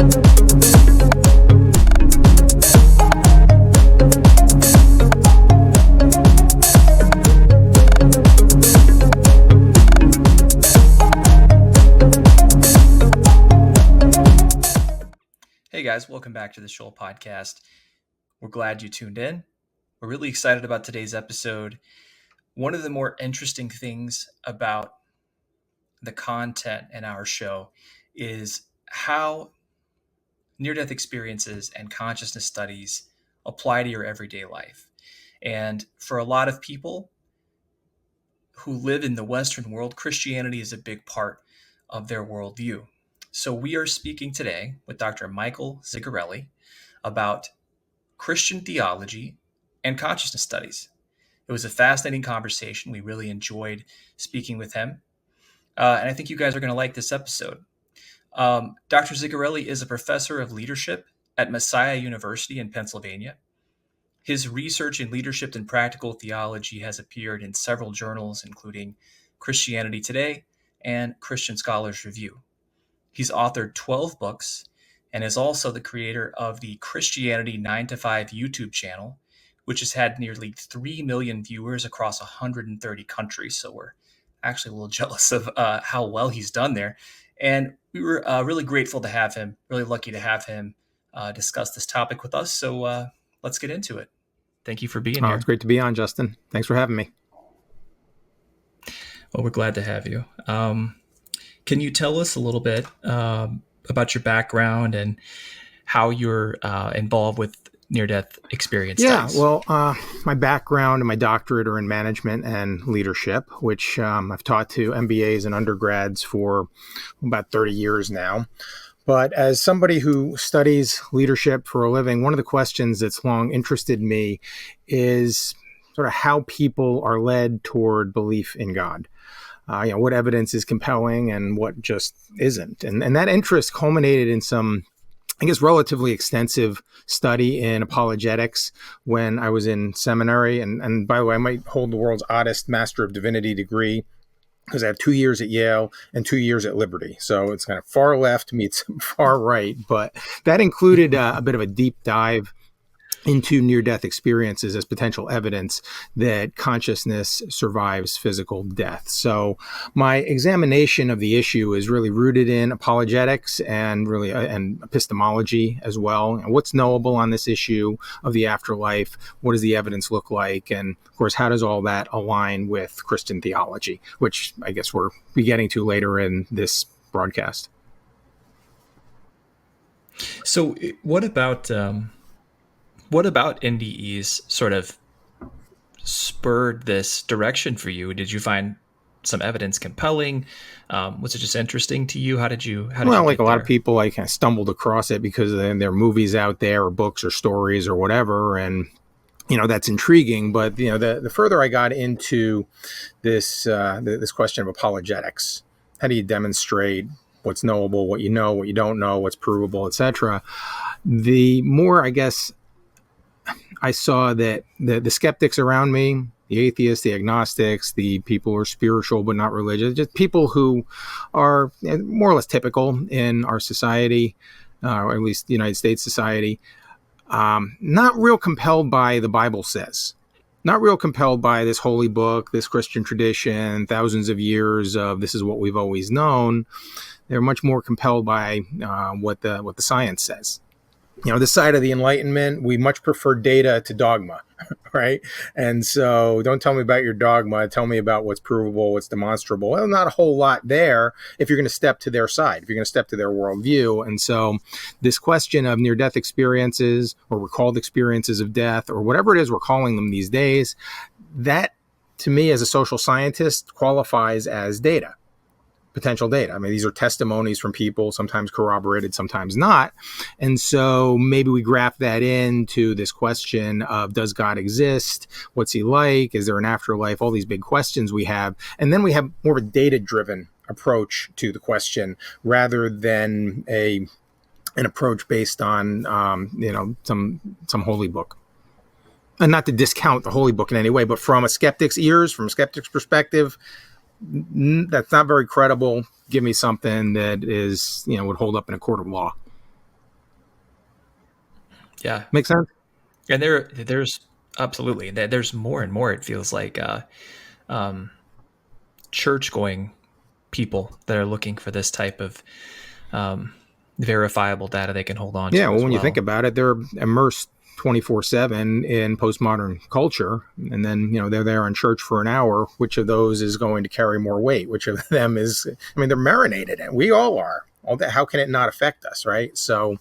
Hey guys, welcome back to the Sheol Podcast. We're glad you tuned in. We're really excited about today's episode. One of the more interesting things about the content in our show is how near-death experiences and consciousness studies apply to your everyday life. And for a lot of people who live in the Western world, Christianity is a big part of their worldview. So we are speaking today with Dr. Michael Zigarelli about Christian theology and consciousness studies. It was a fascinating conversation. We really enjoyed speaking with him. And I think you guys are going to like this episode. Dr. Zigarelli is a professor of leadership at Messiah University in Pennsylvania. His research in leadership and practical theology has appeared in several journals, including Christianity Today and Christian Scholars Review. He's authored 12 books and is also the creator of the Christianity 9 to 5 YouTube channel, which has had nearly 3 million viewers across 130 countries. So we're actually a little jealous of how well he's done there. And we were really grateful to have him, really lucky to have him discuss this topic with us. So let's get into it. Thank you for being here. It's great to be on, Justin. Thanks for having me. Well, we're glad to have you. Can you tell us a little bit about your background and how you're involved with near-death experience studies? Well, my background and my doctorate are in management and leadership, which I've taught to MBAs and undergrads for about 30 years now. But as somebody who studies leadership for a living, one of the questions that's long interested me is sort of how people are led toward belief in God. What evidence is compelling and what just isn't. And that interest culminated in some, I guess, relatively extensive study in apologetics when I was in seminary. And by the way, I might hold the world's oddest Master of Divinity degree because I have 2 years at Yale and 2 years at Liberty. So it's kind of far left meets far right. But that included a bit of a deep dive into near-death experiences as potential evidence that consciousness survives physical death. So my examination of the issue is really rooted in apologetics and really and epistemology as well. And what's knowable on this issue of the afterlife? What does the evidence look like? And of course, how does all that align with Christian theology, which I guess we'll be getting to later in this broadcast. So what about NDEs sort of spurred this direction for you? Did you find some evidence compelling? Was it just interesting to you? How did you like a lot of people, I kind of stumbled across it because there are movies out there or books or stories or whatever. And, that's intriguing. But, the further I got into this question of apologetics, how do you demonstrate what's knowable, what you know, what you don't know, what's provable, et cetera, the more, I guess, I saw that the skeptics around me, the atheists, the agnostics, the people who are spiritual but not religious, just people who are more or less typical in our society, or at least the United States society, not real compelled by the Bible says, not real compelled by this holy book, this Christian tradition, thousands of years of this is what we've always known. They're much more compelled by what the science says. This side of the Enlightenment, we much prefer data to dogma, right? And so don't tell me about your dogma. Tell me about what's provable, what's demonstrable. Well, not a whole lot there if you're going to step to their side, if you're going to step to their worldview. And so this question of near-death experiences or recalled experiences of death or whatever it is we're calling them these days, that to me as a social scientist qualifies as data. Potential data. I mean, these are testimonies from people, sometimes corroborated, sometimes not. And so maybe we graft that into this question of, does God exist? What's he like? Is there an afterlife? All these big questions we have. And then we have more of a data-driven approach to the question rather than an approach based on, some holy book. And not to discount the holy book in any way, but from a skeptic's ears, from a skeptic's perspective, that's not very credible. Give me something that is, would hold up in a court of law. Yeah. Make sense? And there's absolutely, there's more and more, it feels like, um, church going people that are looking for this type of um, verifiable data they can hold on Yeah, to well, as when you think well. about it, they're immersed 24/7 in postmodern culture, and then they're there in church for an hour. Which of those is going to carry more weight? Which of them is? I mean, they're marinated in. We all are. All that. How can it not affect us, right? So,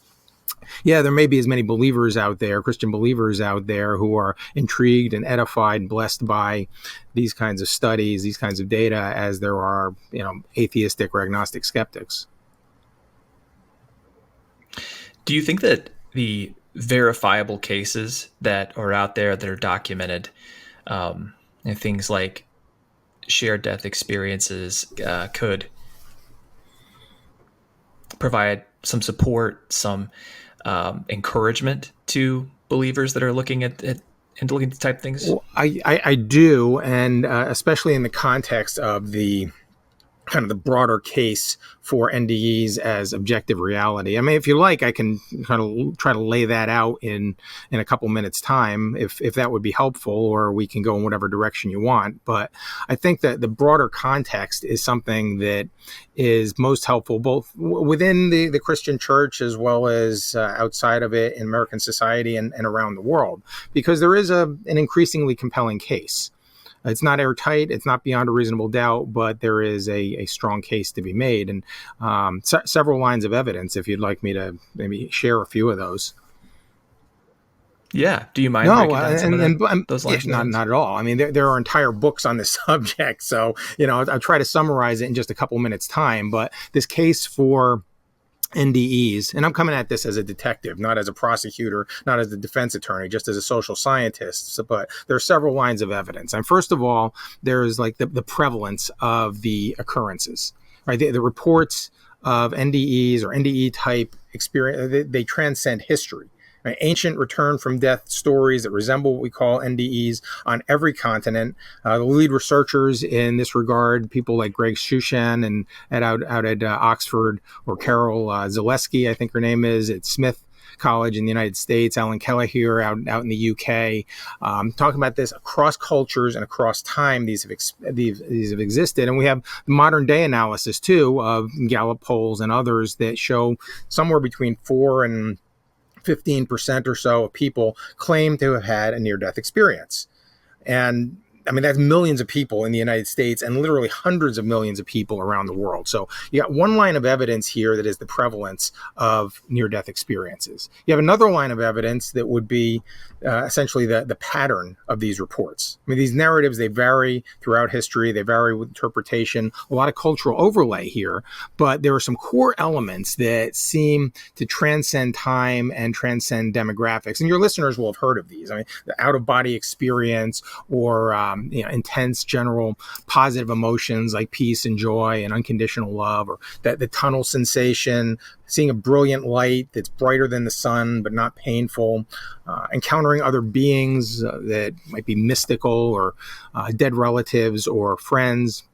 yeah, there may be as many believers out there, Christian believers out there, who are intrigued and edified and blessed by these kinds of studies, these kinds of data, as there are, atheistic or agnostic skeptics. Do you think that the verifiable cases that are out there that are documented, and things like shared death experiences, could provide some support, some encouragement to believers that are looking at and looking at type of things? Well, I do, and especially in the context of the kind of the broader case for NDEs as objective reality. I mean, if you like, I can kind of try to lay that out in a couple minutes time, if that would be helpful, or we can go in whatever direction you want. But I think that the broader context is something that is most helpful both within the Christian church as well as outside of it in American society and around the world, because there is an increasingly compelling case. It's not airtight. It's not beyond a reasonable doubt, but there is a strong case to be made, and several lines of evidence. If you'd like me to maybe share a few of those. Yeah. Do you mind No, breaking down some of those lines? Yeah, not at all. I mean, there are entire books on this subject, so I'll try to summarize it in just a couple minutes time. But this case for NDEs, and I'm coming at this as a detective, not as a prosecutor, not as a defense attorney, just as a social scientist. But there are several lines of evidence. And first of all, there's like the prevalence of the occurrences, right? The reports of NDEs or NDE type experience, they transcend history. Right? Ancient return from death stories that resemble what we call NDEs on every continent. The lead researchers in this regard, people like Greg Shushan and out at Oxford, or Carol Zaleski, I think her name is, at Smith College in the United States, Alan Kelleher out in the UK, talking about this across cultures and across time. These have existed, and we have modern day analysis too of Gallup polls and others that show somewhere between 4 and 15% or so of people claim to have had a near-death experience. And I mean, that's millions of people in the United States and literally hundreds of millions of people around the world. So you got one line of evidence here that is the prevalence of near-death experiences. You have another line of evidence that would be essentially the pattern of these reports. I mean, these narratives, they vary throughout history. They vary with interpretation, a lot of cultural overlay here. But there are some core elements that seem to transcend time and transcend demographics. And your listeners will have heard of these. I mean, the out-of-body experience, or intense general positive emotions like peace and joy and unconditional love, or the tunnel sensation, seeing a brilliant light that's brighter than the sun but not painful, encountering other beings that might be mystical, or dead relatives or friends,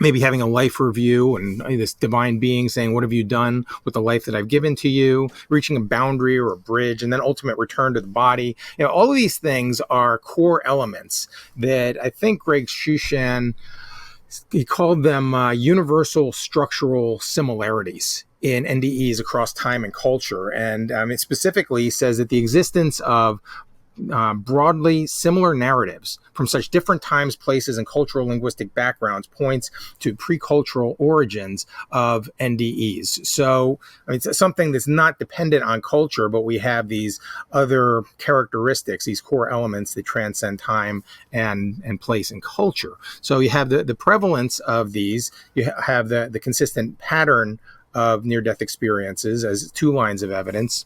maybe having a life review and this divine being saying, what have you done with the life that I've given to you, reaching a boundary or a bridge, and then ultimate return to the body. All of these things are core elements that I think Greg Shushan, he called them universal structural similarities in NDEs across time and culture. And it specifically says that the existence of broadly similar narratives from such different times, places, and cultural linguistic backgrounds points to pre-cultural origins of NDEs. So it's something that's not dependent on culture, but we have these other characteristics, these core elements that transcend time and place and culture. So you have the prevalence of these, you have the consistent pattern of near-death experiences as two lines of evidence.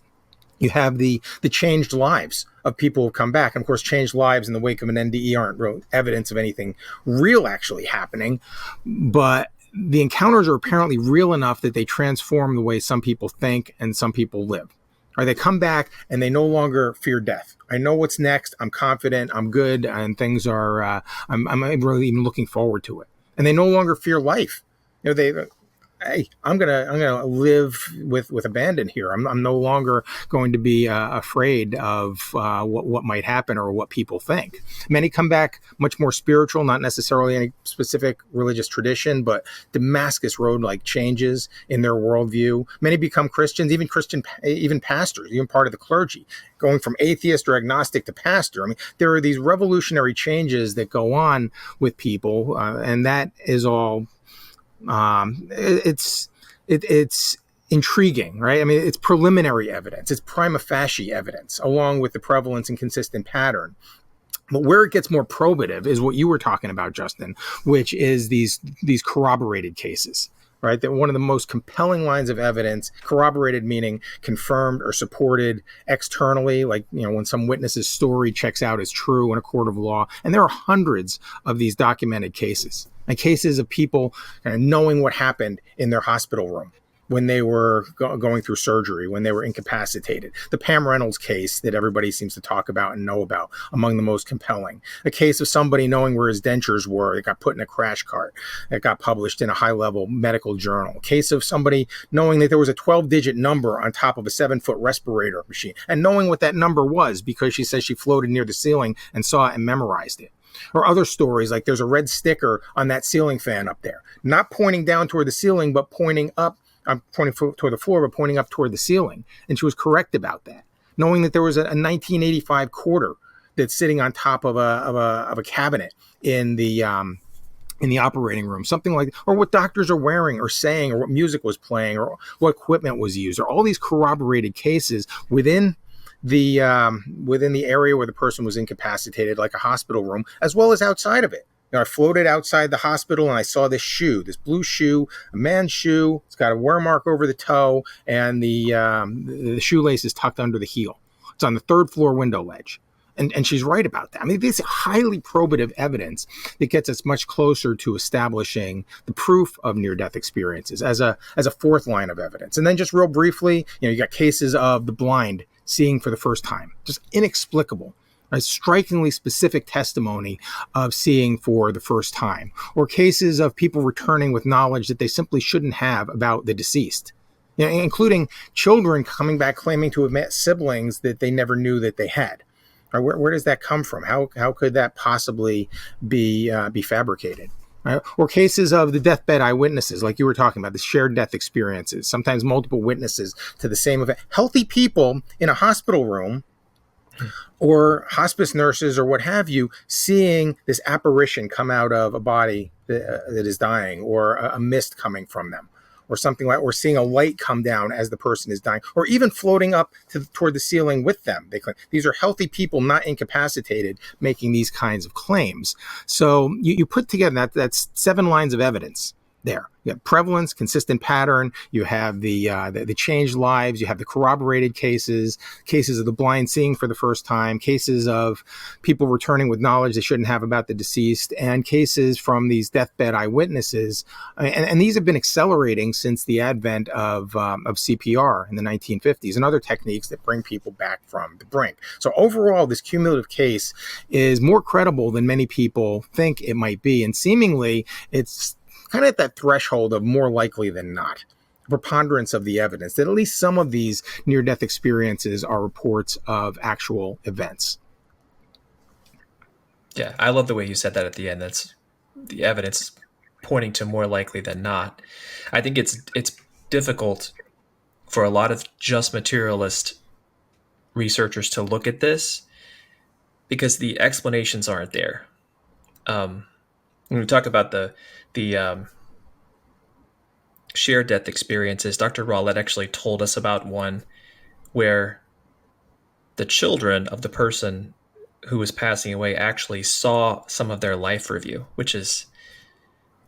You have the changed lives of people who come back. And of course, changed lives in the wake of an NDE aren't real evidence of anything real actually happening. But the encounters are apparently real enough that they transform the way some people think and some people live. Or they come back and they no longer fear death. I know what's next. I'm confident. I'm good. And things are, I'm really even looking forward to it. And they no longer fear life. hey, I'm gonna live with abandon here. I'm no longer going to be afraid of what might happen or what people think. Many come back much more spiritual, not necessarily any specific religious tradition, but Damascus Road like changes in their worldview. Many become Christians, even pastors, even part of the clergy, going from atheist or agnostic to pastor. I mean, there are these revolutionary changes that go on with people, and that is all. It's intriguing, right? I mean, it's preliminary evidence. It's prima facie evidence, along with the prevalence and consistent pattern. But where it gets more probative is what you were talking about, Justin, which is these corroborated cases, right? That one of the most compelling lines of evidence, corroborated meaning confirmed or supported externally, like, when some witness's story checks out as true in a court of law. And there are hundreds of these documented cases, and cases of people knowing what happened in their hospital room when they were going through surgery, when they were incapacitated. The Pam Reynolds case that everybody seems to talk about and know about, among the most compelling. A case of somebody knowing where his dentures were. It got put in a crash cart. It got published in a high-level medical journal. A case of somebody knowing that there was a 12-digit number on top of a 7-foot respirator machine, and knowing what that number was because she says she floated near the ceiling and saw it and memorized it. Or other stories like there's a red sticker on that ceiling fan up there, not pointing down toward the ceiling, but pointing up. I'm pointing toward the floor, but pointing up toward the ceiling. And she was correct about that. Knowing that there was a 1985 quarter that's sitting on top of a cabinet in the operating room, something like, or what doctors are wearing or saying, or what music was playing, or what equipment was used, or all these corroborated cases within the area where the person was incapacitated, like a hospital room, as well as outside of it. I floated outside the hospital and I saw this blue shoe, a man's shoe. It's got a wear mark over the toe, and the shoelace is tucked under the heel. It's on the 3rd floor window ledge. And she's right about that. I mean, this is highly probative evidence that gets us much closer to establishing the proof of near-death experiences as a 4th line of evidence. And then just real briefly, you got cases of the blind seeing for the first time, just inexplicable. A strikingly specific testimony of seeing for the first time, or cases of people returning with knowledge that they simply shouldn't have about the deceased, including children coming back claiming to have met siblings that they never knew that they had. Or where does that come from? How could that possibly be fabricated? Right? Or cases of the deathbed eyewitnesses, like you were talking about, the shared death experiences, sometimes multiple witnesses to the same event. Healthy people in a hospital room, or hospice nurses or what have you, seeing this apparition come out of a body that is dying, or a mist coming from them, or something like, or seeing a light come down as the person is dying, or even floating up toward the ceiling with them. They claim these are healthy people, not incapacitated, making these kinds of claims. So you put together that's 7 lines of evidence there. You have prevalence, consistent pattern. You have the changed lives. You have the corroborated cases of the blind seeing for the first time, cases of people returning with knowledge they shouldn't have about the deceased, and cases from these deathbed eyewitnesses. And these have been accelerating since the advent of CPR in the 1950s and other techniques that bring people back from the brink. So overall, this cumulative case is more credible than many people think it might be, and seemingly it's kind of at that threshold of more likely than not, preponderance of the evidence that at least some of these near-death experiences are reports of actual events. Yeah, I love the way you said that at the end. That's the evidence pointing to more likely than not. I think it's difficult for a lot of just materialist researchers to look at this because the explanations aren't there. When we talk about the shared death experiences, Dr. Rowlett actually told us about one where the children of the person who was passing away actually saw some of their life review, which is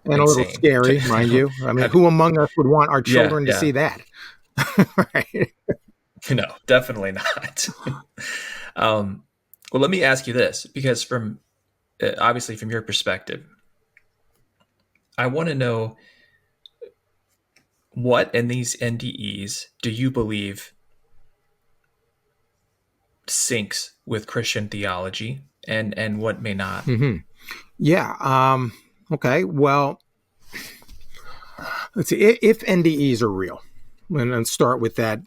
and insane. A little scary, mind you. I mean, who among us would want our children to see that? Right? No, definitely not. Well, let me ask you this, because obviously from your perspective, I want to know, what in these NDEs do you believe syncs with Christian theology, and what may not? Mm-hmm. Yeah. Okay. Well, let's see, if NDEs are real, and let's start with that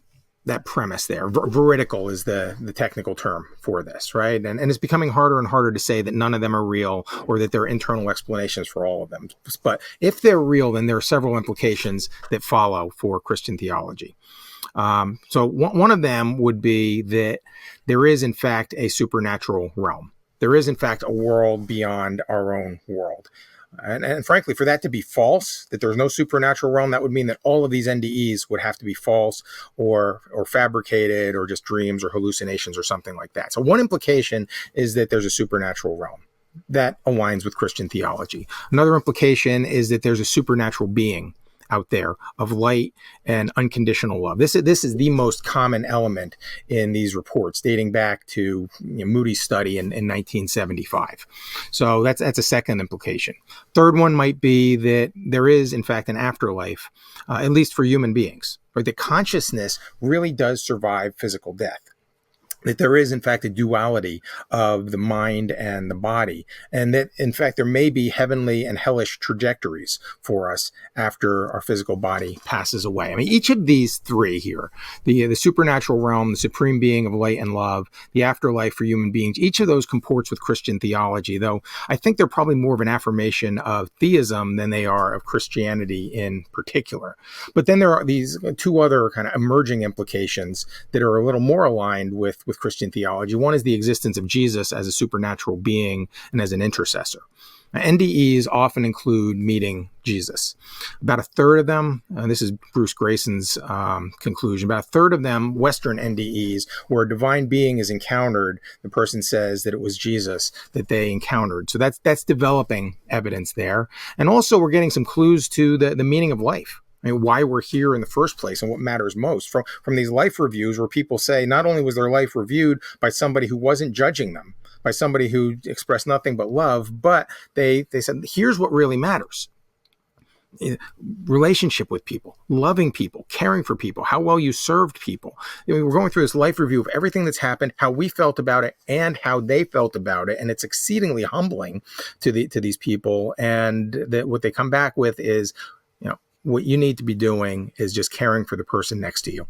premise there. Veridical is the technical term for this, right? And it's becoming harder and harder to say that none of them are real or that there are internal explanations for all of them. But if they're real, then there are several implications that follow for Christian theology. So one of them would be that there is, in fact, a supernatural realm. There is, in fact, a world beyond our own world. And frankly, for that to be false, that there's no supernatural realm, that would mean that all of these NDEs would have to be false or fabricated or just dreams or hallucinations or something like that. So one implication is that there's a supernatural realm. That aligns with Christian theology. Another implication is that there's a supernatural being out there of light and unconditional love. This is the most common element in these reports, dating back to Moody's study in 1975. So that's a second implication. Third one might be that there is, in fact, an afterlife, at least for human beings. Right? That consciousness really does survive physical death. That there is, in fact, a duality of the mind and the body, and that, in fact, there may be heavenly and hellish trajectories for us after our physical body passes away. I mean, each of these three here, the supernatural realm, the supreme being of light and love, the afterlife for human beings, each of those comports with Christian theology, though I think they're probably more of an affirmation of theism than they are of Christianity in particular. But then there are these two other kind of emerging implications that are a little more aligned with Christian theology. One is the existence of Jesus as a supernatural being and as an intercessor. Now, NDEs often include meeting Jesus. About a third of them, and this is Bruce Grayson's conclusion, about a third of them, Western NDEs, where a divine being is encountered, the person says that it was Jesus that they encountered. So that's developing evidence there. And also we're getting some clues to the meaning of life. I mean, why we're here in the first place and what matters most from these life reviews where people say not only was their life reviewed by somebody who wasn't judging them, by somebody who expressed nothing but love, but they said, here's what really matters. Relationship with people, loving people, caring for people, how well you served people. I mean, we're going through this life review of everything that's happened, how we felt about it and how they felt about it. And it's exceedingly humbling to these people. And that what they come back with is, what you need to be doing is just caring for the person next to you,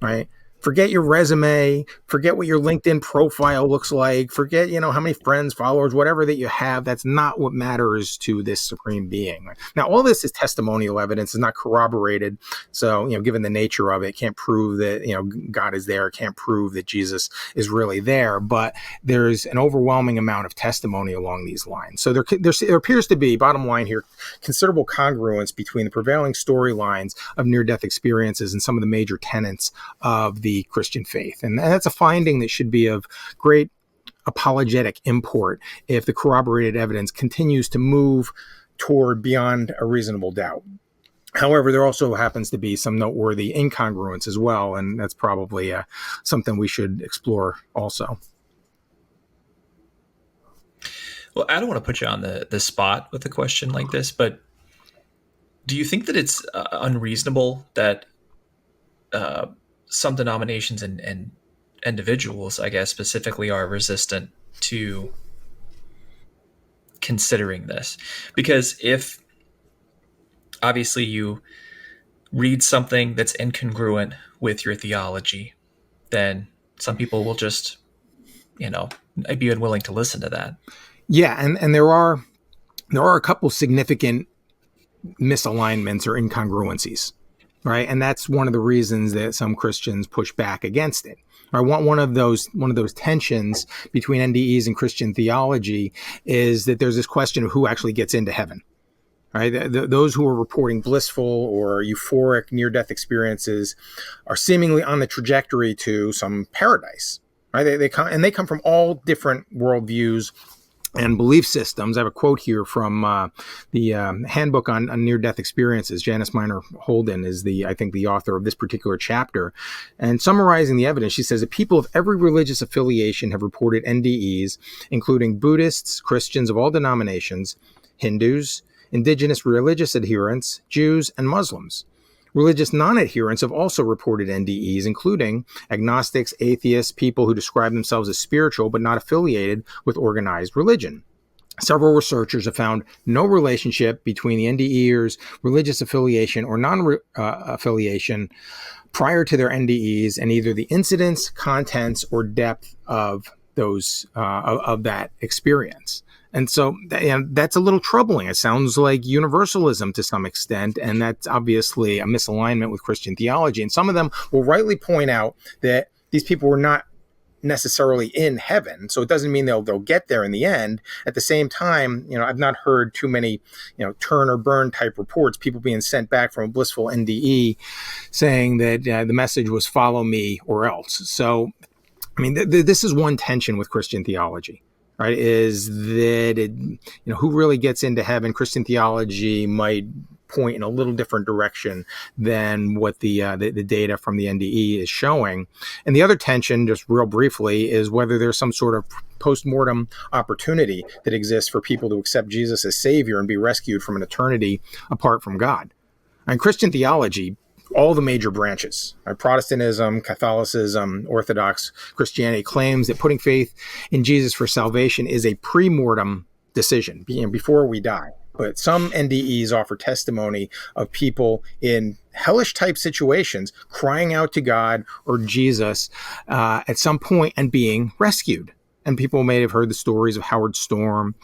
right? Forget your resume, forget what your LinkedIn profile looks like, forget, how many friends, followers, whatever that you have. That's not what matters to this supreme being. Now, all this is testimonial evidence, is not corroborated. So, given the nature of it, can't prove that, God is there, can't prove that Jesus is really there, but there's an overwhelming amount of testimony along these lines. So there appears to be, bottom line here, considerable congruence between the prevailing storylines of near-death experiences and some of the major tenets of the Christian faith. And that's a finding that should be of great apologetic import if the corroborated evidence continues to move toward beyond a reasonable doubt. However, there also happens to be some noteworthy incongruence as well, and that's probably something we should explore also. Well, I don't want to put you on the spot with a question like this, but do you think that it's unreasonable that some denominations and individuals, I guess, specifically are resistant to considering this? Because if obviously you read something that's incongruent with your theology, then some people will just, be unwilling to listen to that. Yeah, and there are a couple significant misalignments or incongruencies. Right. And that's one of the reasons that some Christians push back against it. Right. One of those tensions between NDEs and Christian theology is that there's this question of who actually gets into heaven. Right. Those who are reporting blissful or euphoric near-death experiences are seemingly on the trajectory to some paradise. Right. They come from all different worldviews and belief systems. I have a quote here from the Handbook on Near-Death Experiences. Janice Minor Holden is the author of this particular chapter. And summarizing the evidence, she says that people of every religious affiliation have reported NDEs, including Buddhists, Christians of all denominations, Hindus, indigenous religious adherents, Jews, and Muslims. Religious non-adherents have also reported NDEs, including agnostics, atheists, people who describe themselves as spiritual but not affiliated with organized religion. Several researchers have found no relationship between the NDEers' religious affiliation or non-affiliation prior to their NDEs and either the incidence, contents, or depth of those of that experience. And so that's a little troubling. It sounds like universalism to some extent, and that's obviously a misalignment with Christian theology. And some of them will rightly point out that these people were not necessarily in heaven, so it doesn't mean they'll get there in the end. At the same time, I've not heard too many, turn or burn type reports, people being sent back from a blissful NDE saying that the message was follow me or else. So, I mean, this is one tension with Christian theology, right? Is that who really gets into heaven? Christian theology might point in a little different direction than what the data from the NDE is showing. And the other tension, just real briefly, is whether there's some sort of post-mortem opportunity that exists for people to accept Jesus as Savior and be rescued from an eternity apart from God. And Christian theology, all the major branches, Protestantism, Catholicism, Orthodox Christianity, claims that putting faith in Jesus for salvation is a pre-mortem decision, before we die. But some NDEs offer testimony of people in hellish type situations crying out to God or Jesus at some point and being rescued. And people may have heard the stories of Howard Storm,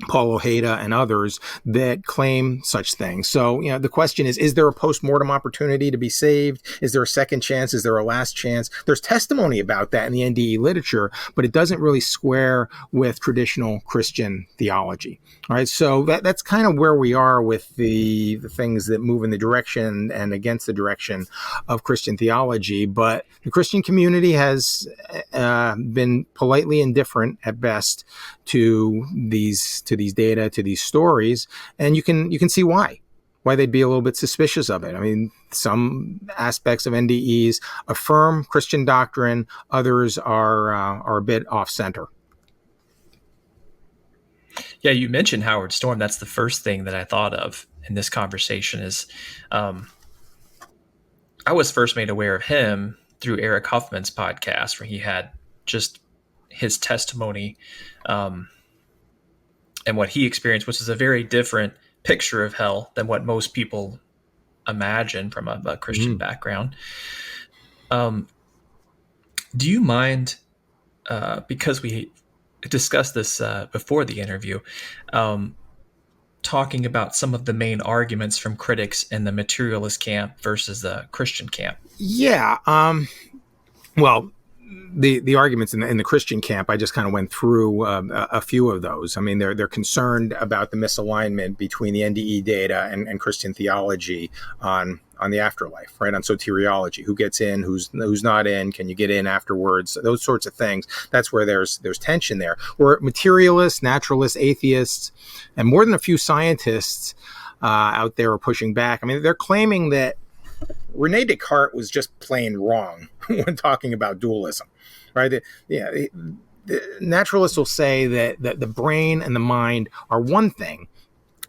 Paul Ojeda, and others that claim such things. So, the question is there a post-mortem opportunity to be saved? Is there a second chance? Is there a last chance? There's testimony about that in the NDE literature, but it doesn't really square with traditional Christian theology. All right, so that's kind of where we are with the things that move in the direction and against the direction of Christian theology. But the Christian community has been politely indifferent at best to these data, to these stories, and you can see why they'd be a little bit suspicious of it. I mean, some aspects of NDEs affirm Christian doctrine, others are a bit off center. Yeah, you mentioned Howard Storm. That's the first thing that I thought of in this conversation is I was first made aware of him through Eric Huffman's podcast, where he had just his testimony and what he experienced, which is a very different picture of hell than what most people imagine from a Christian background. Do you mind, because we discussed this before the interview, talking about some of the main arguments from critics in the materialist camp versus the Christian camp? Yeah. Well, the arguments in the Christian camp, I just kind of went through a few of those. I mean, they're concerned about the misalignment between the NDE data and Christian theology on the afterlife, right? On soteriology, who gets in, who's not in, can you get in afterwards? Those sorts of things. That's where there's tension there. Where materialists, naturalists, atheists, and more than a few scientists out there are pushing back. I mean, they're claiming that Rene Descartes was just plain wrong when talking about dualism, right? The naturalists will say that the brain and the mind are one thing,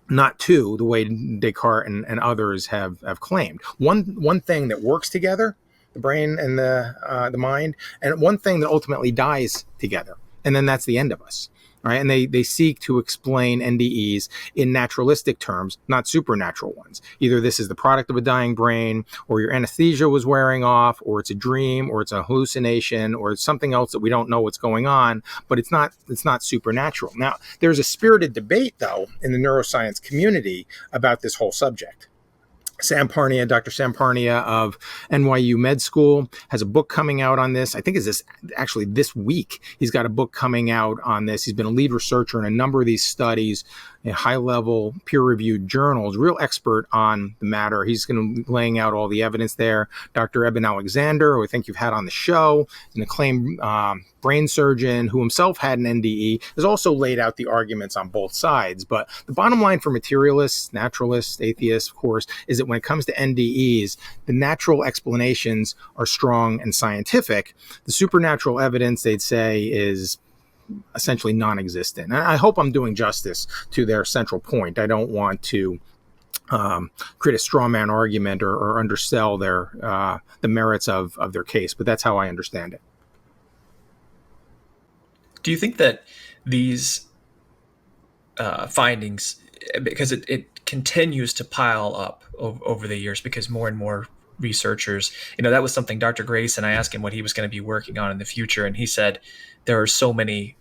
not two, the way Descartes and others have claimed. One thing that works together, the brain and the mind, and one thing that ultimately dies together, and then that's the end of us. Right? And they seek to explain NDEs in naturalistic terms, not supernatural ones. Either this is the product of a dying brain, or your anesthesia was wearing off, or it's a dream, or it's a hallucination, or it's something else that we don't know what's going on, but it's not supernatural. Now, there's a spirited debate, though, in the neuroscience community about this whole subject. Dr. Sam Parnia of NYU Med School has a book coming out on this. I think it's this week. He's got a book coming out on this. He's been a lead researcher in a number of these studies in high-level peer-reviewed journals, real expert on the matter. He's going to be laying out all the evidence there. Dr. Eben Alexander, who I think you've had on the show, an acclaimed brain surgeon who himself had an NDE, has also laid out the arguments on both sides. But the bottom line for materialists, naturalists, atheists, of course, is that when it comes to NDEs, the natural explanations are strong and scientific. The supernatural evidence, they'd say, is essentially non-existent. And I hope I'm doing justice to their central point. I don't want to create a straw man argument or undersell the merits of their case, but that's how I understand it. Do you think that these findings, because it continues to pile up over the years, because more and more researchers, that was something Dr. Grayson, I asked him what he was going to be working on in the future, and he said there are so many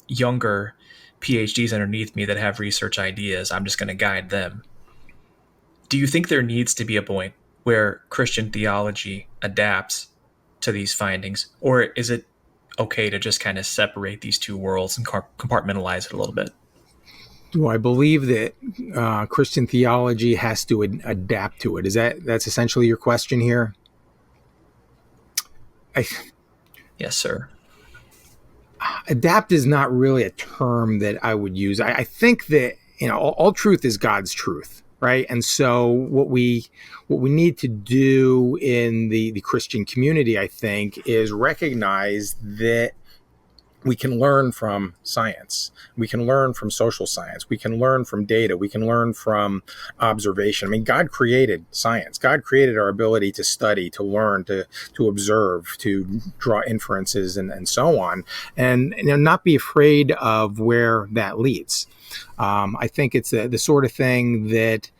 younger PhDs underneath me that have research ideas. I'm just going to guide them. Do you think there needs to be a point where Christian theology adapts to these findings, or is it okay to just kind of separate these two worlds and compartmentalize it a little bit? Do I believe that Christian theology has to adapt to it? That's essentially your question here? Yes, sir. Adapt is not really a term that I would use. I think that all truth is God's truth, right? And so what we need to do in the Christian community, I think, is recognize that we can learn from science. We can learn from social science. We can learn from data. We can learn from observation. I mean, God created science. God created our ability to study, to learn, to observe, to draw inferences, and so on. And not be afraid of where that leads. I think it's the sort of thing that,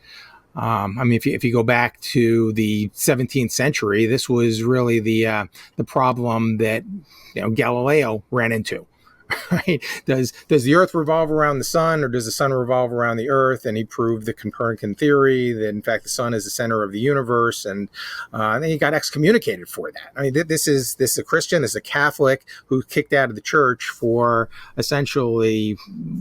if you go back to the 17th century, this was really the problem that Galileo ran into. Right? Does the Earth revolve around the sun, or does the sun revolve around the Earth? And he proved the Copernican theory that in fact the sun is the center of the universe, and then he got excommunicated for that. I mean, this is a Christian, this is a Catholic who kicked out of the church for essentially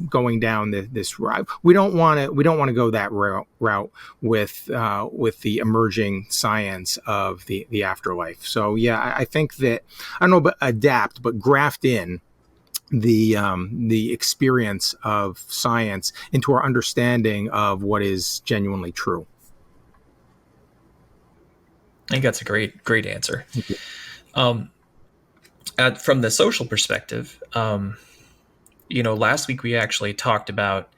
going down this route. We don't want to go that route with the emerging science of the afterlife. So yeah, I think that, I don't know about adapt, but graft in the experience of science into our understanding of what is genuinely true. I think that's a great answer. From the social perspective, last week we actually talked about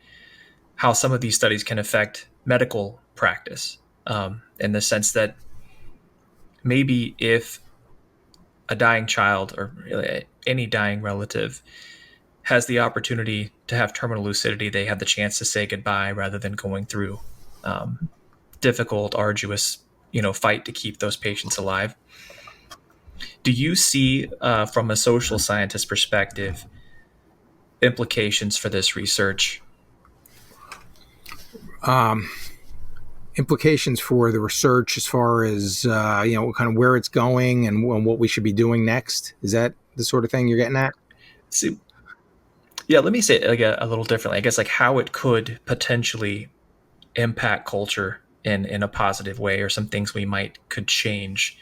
how some of these studies can affect medical practice, in the sense that maybe if a dying child, or really any dying relative, has the opportunity to have terminal lucidity, they have the chance to say goodbye rather than going through difficult, arduous, fight to keep those patients alive. Do you see, from a social scientist perspective, implications for this research? Implications for the research as far as kind of where it's going and what we should be doing next? Is that the sort of thing you're getting at? See, yeah, let me say it a little differently. I guess how it could potentially impact culture in a positive way, or some things we could change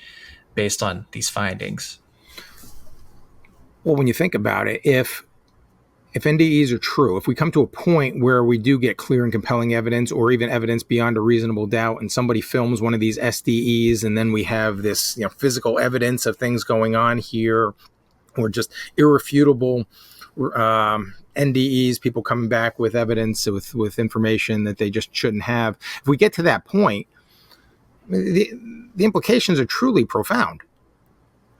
based on these findings. Well, when you think about it, if NDEs are true, if we come to a point where we do get clear and compelling evidence, or even evidence beyond a reasonable doubt, and somebody films one of these SDEs, and then we have this physical evidence of things going on here, or just irrefutable NDEs, people coming back with evidence, with information that they just shouldn't have. If we get to that point, the implications are truly profound.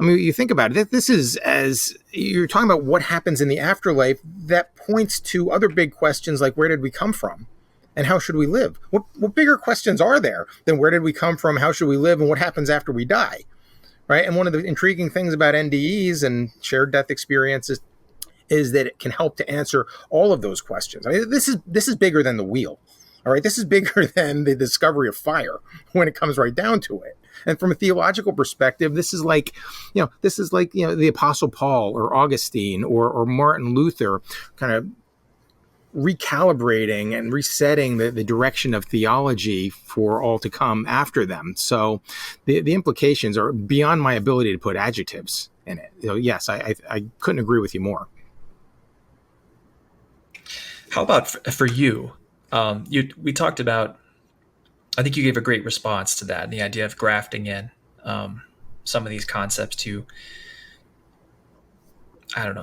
I mean, you think about it, this is, as you're talking about what happens in the afterlife, that points to other big questions like where did we come from and how should we live? What bigger questions are there than where did we come from, how should we live, and what happens after we die? Right? And one of the intriguing things about NDEs and shared death experiences is that it can help to answer all of those questions. I mean, this is bigger than the wheel. All right, this is bigger than the discovery of fire when it comes right down to it. And from a theological perspective, this is like the Apostle Paul or Augustine or Martin Luther kind of recalibrating and resetting the direction of theology for all to come after them. So the implications are beyond my ability to put adjectives in it. Yes, I couldn't agree with you more. How about for you? We talked about, I think you gave a great response to that, and the idea of grafting in some of these concepts to,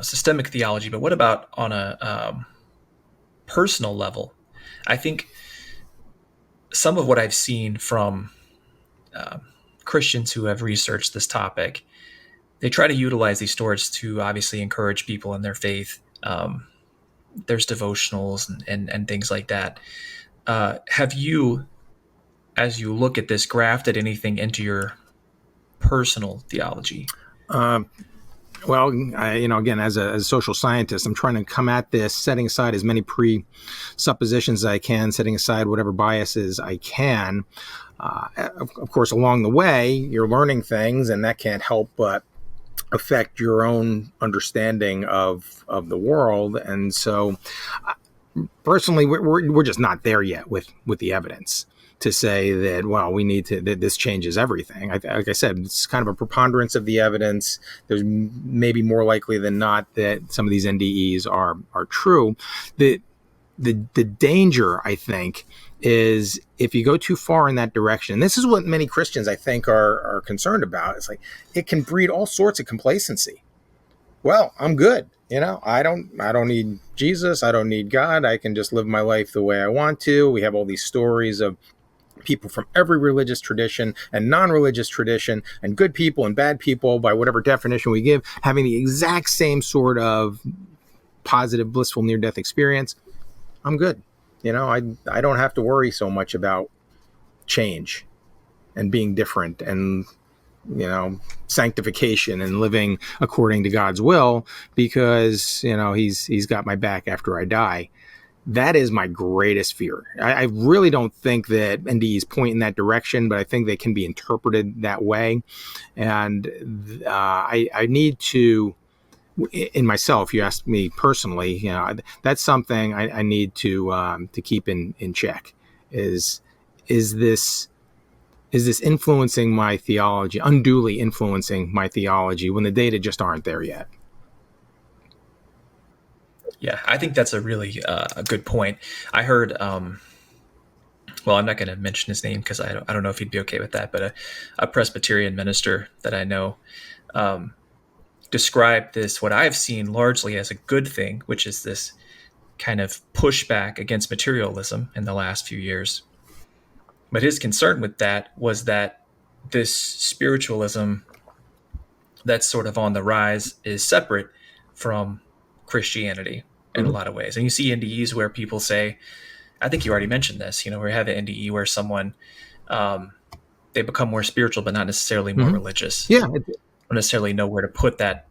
systemic theology. But what about on a personal level? I think some of what I've seen from Christians who have researched this topic, they try to utilize these stories to obviously encourage people in their faith. there's devotionals and things like that. Have you, as you look at this, grafted anything into your personal theology? Well, again, as a social scientist, I'm trying to come at this setting aside as many presuppositions as I can, setting aside whatever biases I can. Of course, along the way, you're learning things, and that can't help but affect your own understanding of the world. And so, personally, we're just not there yet with the evidence to say that, well, we need to, that this changes everything. Like I said, it's kind of a preponderance of the evidence. There's maybe more likely than not that some of these NDEs are true. The danger, I think, is if you go too far in that direction. And this is what many Christians, I think, are concerned about. It's like it can breed all sorts of complacency. Well, I'm good. I don't need Jesus. I don't need God. I can just live my life the way I want to. We have all these stories of people from every religious tradition and non-religious tradition, and good people and bad people, by whatever definition we give, having the exact same sort of positive, blissful near-death experience. I'm good. I don't have to worry so much about change and being different and, sanctification and living according to God's will, because, he's got my back after I die. That is my greatest fear. I really don't think that NDEs point in that direction, but I think they can be interpreted that way. And I need to, in myself, you asked me personally, that's something I need to keep in check. Is this influencing my theology, unduly influencing my theology when the data just aren't there yet? Yeah, I think that's a really a good point. I heard, well, I'm not going to mention his name because I don't know if he'd be okay with that, but a Presbyterian minister that I know described this, what I've seen largely as a good thing, which is this kind of pushback against materialism in the last few years. But his concern with that was that this spiritualism that's sort of on the rise is separate from Christianity in a lot of ways. And you see NDEs where people say, I think you already mentioned this, we have an NDE where someone, they become more spiritual, but not necessarily more religious. Yeah. Don't necessarily know where to put that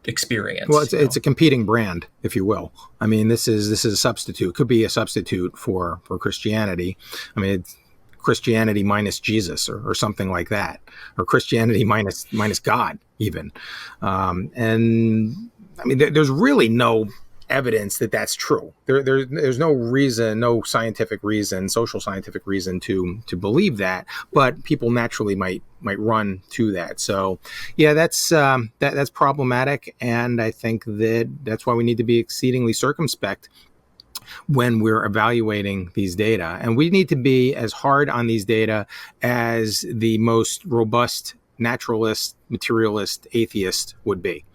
experience. Well, it's a competing brand, if you will. I mean, this is a substitute. It could be a substitute for Christianity. I mean, it's Christianity minus Jesus or something like that, or Christianity minus God even. And I mean, there's really no evidence that that's true. There's no reason, no scientific reason, social scientific reason to believe that, but people naturally might run to that. So yeah, that's problematic. And I think that's why we need to be exceedingly circumspect when we're evaluating these data. And we need to be as hard on these data as the most robust naturalist, materialist, atheist would be.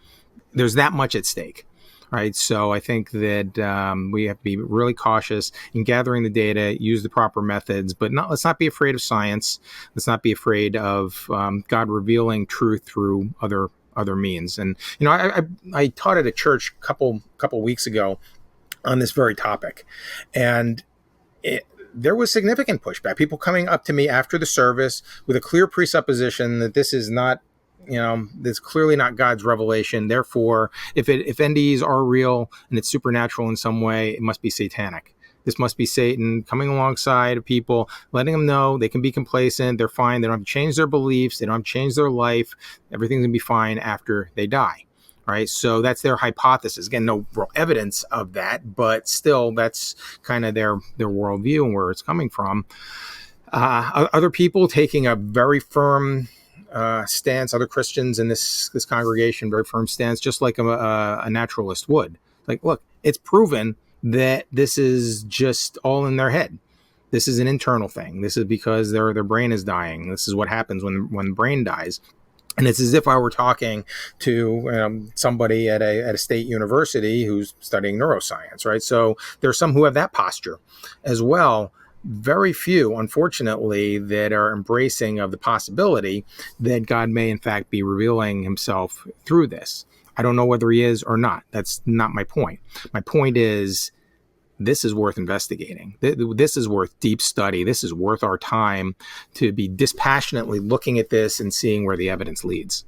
There's that much at stake. Right. So I think that we have to be really cautious in gathering the data, use the proper methods, but let's not be afraid of science. Let's not be afraid of God revealing truth through other means. And, I taught at a church a couple weeks ago on this very topic, and there was significant pushback. People coming up to me after the service with a clear presupposition that this is not, that's clearly not God's revelation. Therefore, if NDEs are real and it's supernatural in some way, it must be satanic. This must be Satan coming alongside of people, letting them know they can be complacent. They're fine. They don't have to change their beliefs. They don't have to change their life. Everything's going to be fine after they die. Right. So that's their hypothesis. Again, no real evidence of that, but still that's kind of their worldview and where it's coming from. Other people taking a very firm stance, other Christians in this congregation, very firm stance, just like a naturalist would. Like, look, it's proven that this is just all in their head. This is an internal thing. This is because their brain is dying. This is what happens when the brain dies. And it's as if I were talking to somebody at a state university who's studying neuroscience, right? So there are some who have that posture as well. Very few, unfortunately, that are embracing of the possibility that God may, in fact, be revealing himself through this. I don't know whether he is or not. That's not my point. My point is, this is worth investigating. This is worth deep study. This is worth our time to be dispassionately looking at this and seeing where the evidence leads.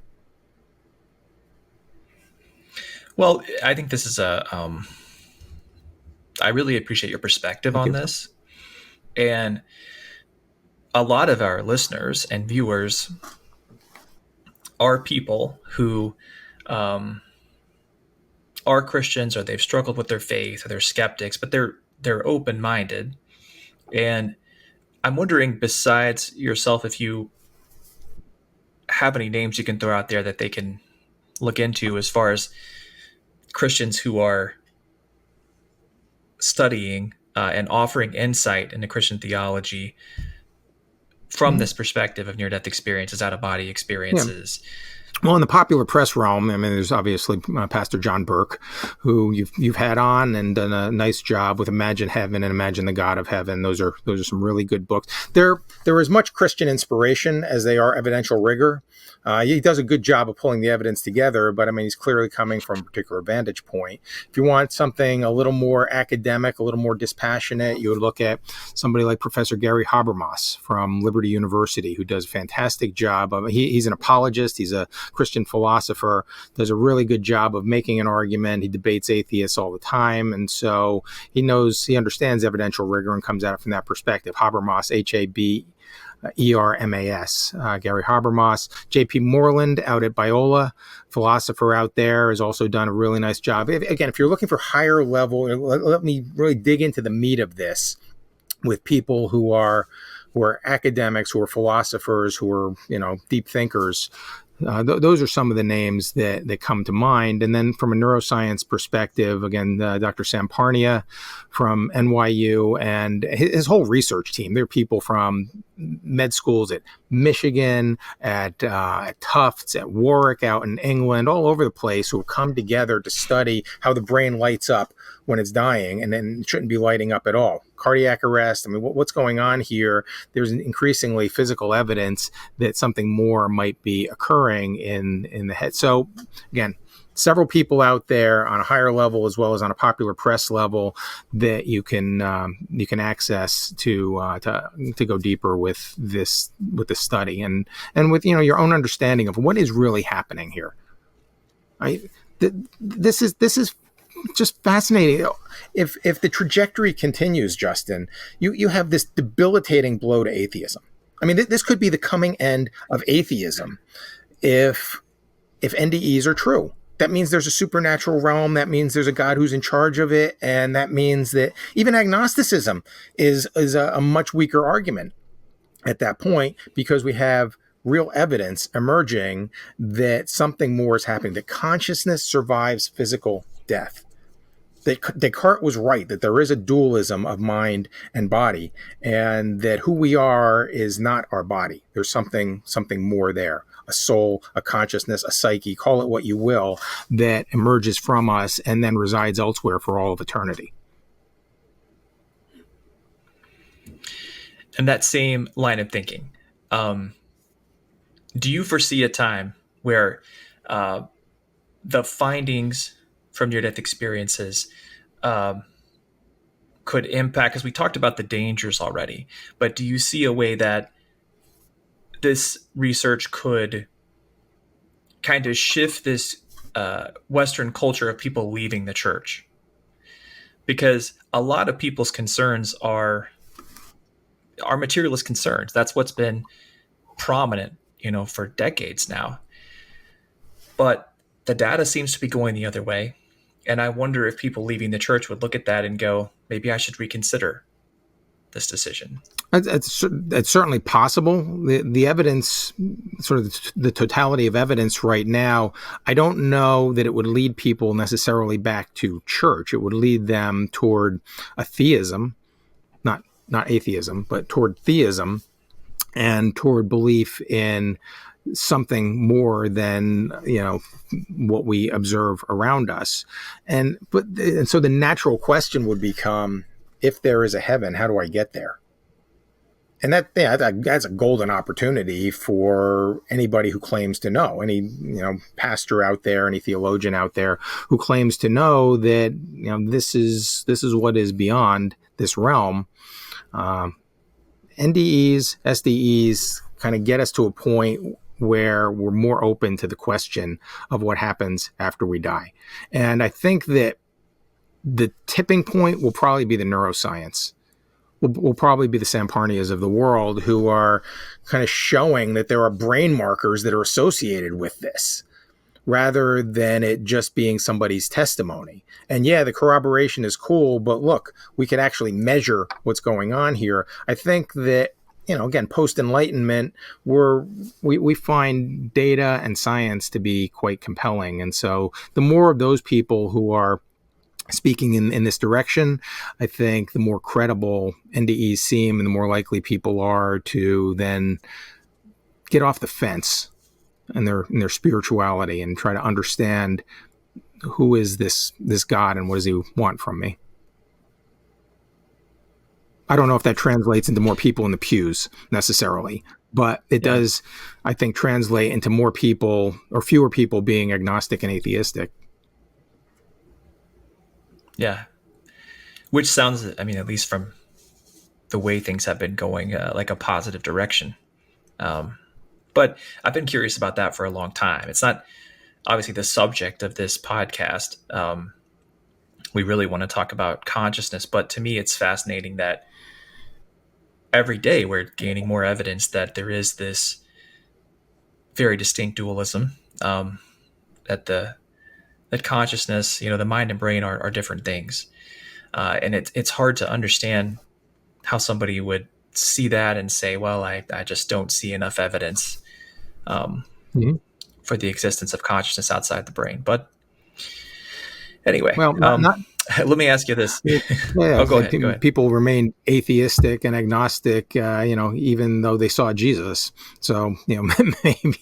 Well, I think this is I really appreciate your perspective on this. And a lot of our listeners and viewers are people who are Christians, or they've struggled with their faith, or they're skeptics, but they're open-minded. And I'm wondering, besides yourself, if you have any names you can throw out there that they can look into as far as Christians who are studying and offering insight into Christian theology from this perspective of near-death experiences, out-of-body experiences. Yeah. Well, in the popular press realm, I mean, there's obviously Pastor John Burke, who you've had on and done a nice job with Imagine Heaven and Imagine the God of Heaven. Those are some really good books. They're as much Christian inspiration as they are evidential rigor. He does a good job of pulling the evidence together, but I mean, he's clearly coming from a particular vantage point. If you want something a little more academic, a little more dispassionate, you would look at somebody like Professor Gary Habermas from Liberty University, who does a fantastic job. He's an apologist. He's a Christian philosopher, does a really good job of making an argument. He debates atheists all the time. And so he understands evidential rigor and comes at it from that perspective. Habermas, Habermas, Gary Habermas. J.P. Moreland out at Biola, philosopher out there, has also done a really nice job. Again, if you're looking for higher level, let me really dig into the meat of this with people who are academics, who are philosophers, who are, deep thinkers. Those are some of the names that come to mind. And then from a neuroscience perspective, again, Dr. Sam Parnia from NYU and his whole research team. They're people from med schools at Michigan, at Tufts, at Warwick, out in England, all over the place, who have come together to study how the brain lights up when it's dying, and then it shouldn't be lighting up at all. Cardiac arrest. I mean, what's going on here? There's increasingly physical evidence that something more might be occurring in the head. So again, several people out there on a higher level as well as on a popular press level that you can access to go deeper with this study and with your own understanding of what is really happening here. This is just fascinating. If the trajectory continues, Justin, you have this debilitating blow to atheism. I mean, this could be the coming end of atheism if NDEs are true. That means there's a supernatural realm. That means there's a God who's in charge of it. And that means that even agnosticism is a much weaker argument at that point, because we have real evidence emerging that something more is happening, that consciousness survives physical death. Descartes was right, that there is a dualism of mind and body, and that who we are is not our body. There's something more there, a soul, a consciousness, a psyche, call it what you will, that emerges from us and then resides elsewhere for all of eternity. And that same line of thinking, do you foresee a time where the findings from near-death experiences could impact, because we talked about the dangers already, but do you see a way that this research could kind of shift this Western culture of people leaving the church? Because a lot of people's concerns are materialist concerns. That's what's been prominent, for decades now. But the data seems to be going the other way. And I wonder if people leaving the church would look at that and go, maybe I should reconsider this decision. It's certainly possible. The evidence, sort of the totality of evidence right now, I don't know that it would lead people necessarily back to church. It would lead them toward a theism, not atheism, but toward theism and toward belief in something more than what we observe around us. And so the natural question would become, if there is a heaven, how do I get there? And that's a golden opportunity for anybody who claims to know, any pastor out there, any theologian out there who claims to know that this is what is beyond this realm. NDEs, SDEs kind of get us to a point where we're more open to the question of what happens after we die. And I think that the tipping point will probably be the neuroscience. Will probably be the Samparnias of the world, who are kind of showing that there are brain markers that are associated with this, rather than it just being somebody's testimony. And yeah, the corroboration is cool, but look, we can actually measure what's going on here. I think that, again, post-Enlightenment, we find data and science to be quite compelling. And so the more of those people who are speaking in this direction, I think the more credible NDEs seem, and the more likely people are to then get off the fence in their spirituality and try to understand who is this God and what does he want from me. I don't know if that translates into more people in the pews necessarily, but it does, I think, translate into more people or fewer people being agnostic and atheistic. Yeah. Which sounds, I mean, at least from the way things have been going, like a positive direction. But I've been curious about that for a long time. It's not obviously the subject of this podcast. We really want to talk about consciousness, but to me, it's fascinating that every day we're gaining more evidence that there is this very distinct dualism, that consciousness, the mind and brain are different things. And it's hard to understand how somebody would see that and say, well, I just don't see enough evidence for the existence of consciousness outside the brain. But anyway, well, let me ask you this. Go ahead. People remain atheistic and agnostic, even though they saw Jesus. So, maybe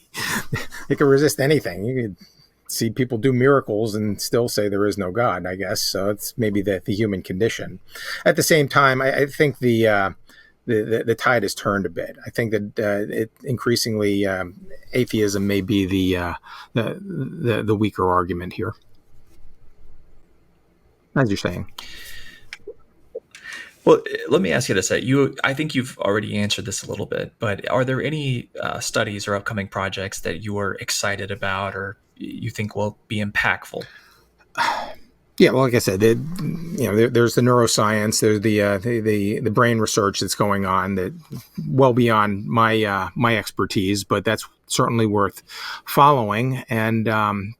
they can resist anything. You could see people do miracles and still say there is no God, I guess. So it's maybe the human condition. At the same time, I think the tide has turned a bit. I think that it increasingly atheism may be the weaker argument here, as you're saying. Well, let me ask you this. I think you've already answered this a little bit, but are there any studies or upcoming projects that you are excited about or you think will be impactful? Yeah, well, like I said, there's the neuroscience, there's the brain research that's going on that well beyond my expertise, but that's certainly worth following. And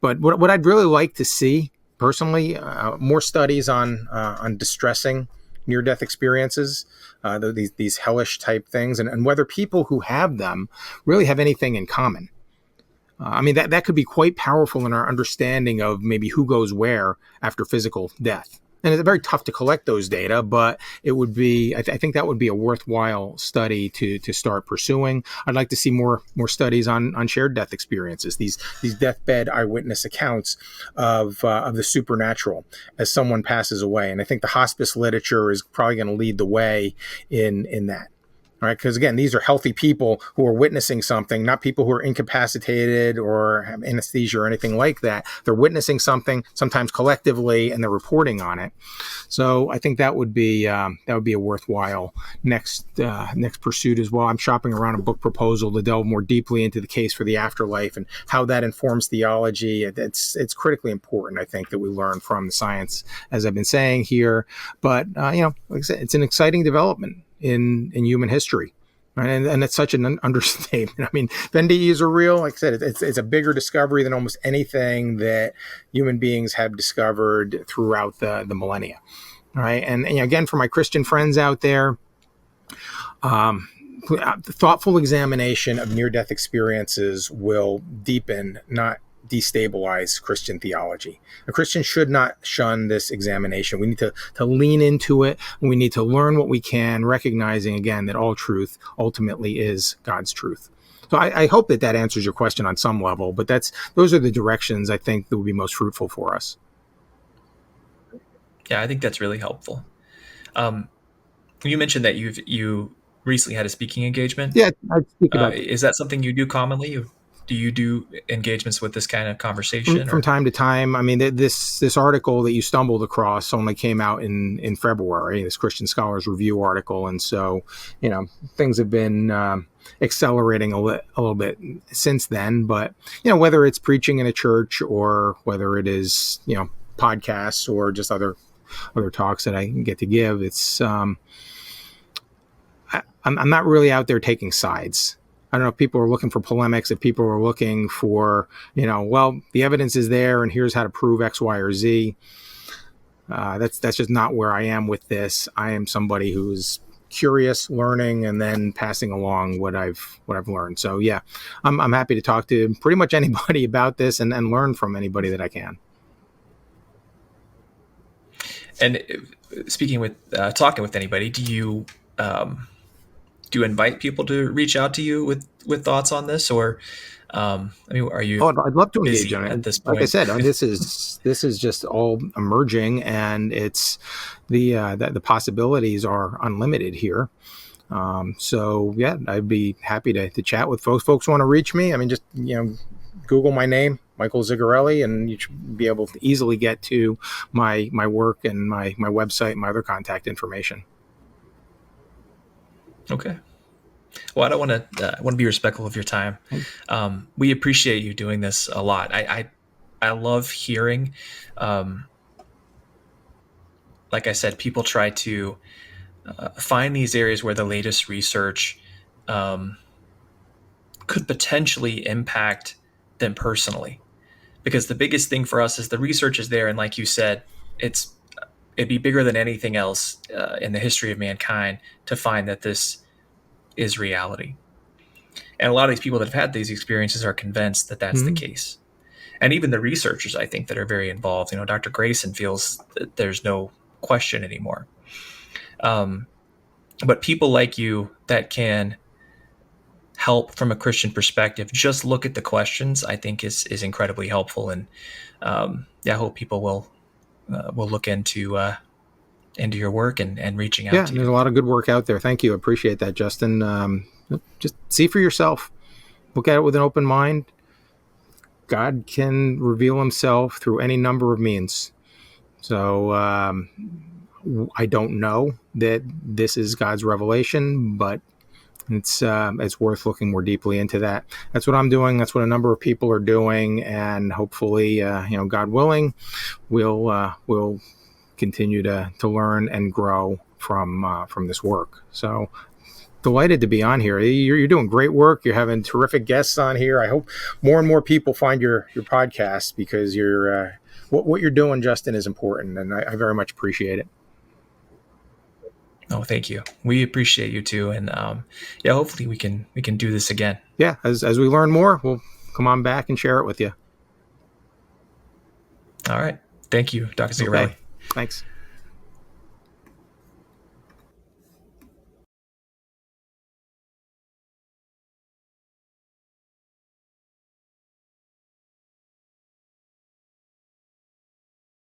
but what I'd really like to see personally, more studies on distressing near-death experiences, these hellish type things, and whether people who have them really have anything in common. I mean, that could be quite powerful in our understanding of maybe who goes where after physical death. And it's very tough to collect those data, but it would be, I think that would be a worthwhile study to start pursuing. I'd like to see more studies on shared death experiences, these deathbed eyewitness accounts of the supernatural as someone passes away. And I think the hospice literature is probably going to lead the way in that. All right, because again, these are healthy people who are witnessing something, not people who are incapacitated or have anesthesia or anything like that. They're witnessing something, sometimes collectively, and they're reporting on it. So I think that would be a worthwhile next pursuit as well. I'm shopping around a book proposal to delve more deeply into the case for the afterlife and how that informs theology. It's critically important, I think, that we learn from the science, as I've been saying here. But like I said, it's an exciting development in human history. Right? And it's such an understatement. I mean, if NDEs are real, like I said, it's a bigger discovery than almost anything that human beings have discovered throughout the millennia. All right. And again, for my Christian friends out there, thoughtful examination of near-death experiences will deepen, not destabilize Christian theology. A Christian should not shun this examination. We need to lean into it. And we need to learn what we can, recognizing again that all truth ultimately is God's truth. So I hope that answers your question on some level, but those are the directions I think that would be most fruitful for us. Yeah, I think that's really helpful. You mentioned that you recently had a speaking engagement. Yeah, I speak about Is that something you do commonly? Do you do engagements with this kind of conversation? from time to time. I mean, this article that you stumbled across only came out in February, this Christian Scholars Review article, and so things have been accelerating a little bit since then. But whether it's preaching in a church or whether it is podcasts or just other talks that I get to give, it's I'm not really out there taking sides. I don't know if people are looking for polemics, if people are looking for, well, the evidence is there and here's how to prove X, Y, or Z. That's just not where I am with this. I am somebody who's curious, learning, and then passing along what I've learned. So yeah, I'm happy to talk to pretty much anybody about this and learn from anybody that I can. And speaking with talking with anybody, do you invite people to reach out to you with thoughts on this, or are you? Oh, I'd love to engage on it at this point. Like I said, this is just all emerging, and it's the possibilities are unlimited here. So yeah, I'd be happy to chat with folks. Folks want to reach me? I mean, just Google my name, Michael Zigarelli, and you should be able to easily get to my work and my website and my other contact information. Okay. Well, I don't want to be respectful of your time. We appreciate you doing this a lot. I love hearing, like I said, people try to find these areas where the latest research could potentially impact them personally. Because the biggest thing for us is the research is there, and like you said, it'd be bigger than anything else in the history of mankind to find that this is reality. And a lot of these people that have had these experiences are convinced that that's the case. And even the researchers, I think, that are very involved, Dr. Grayson feels that there's no question anymore. But people like you that can help from a Christian perspective, just look at the questions, I think is incredibly helpful. And I hope people will look into your work and reaching out to you. Yeah, there's a lot of good work out there. Thank you. I appreciate that, Justin. Just see for yourself. Look at it with an open mind. God can reveal himself through any number of means. So I don't know that this is God's revelation, but it's worth looking more deeply into that. That's what I'm doing. That's what a number of people are doing, and hopefully, God willing, we'll continue to learn and grow from this work. So delighted to be on here. You're doing great work. You're having terrific guests on here. I hope more and more people find your podcast, because what you're doing, Justin, is important, and I very much appreciate it. Oh, thank you. We appreciate you too, and hopefully we can do this again. Yeah, as we learn more, we'll come on back and share it with you. All right. Thank you, Dr. Zigarelli. Okay. Thanks.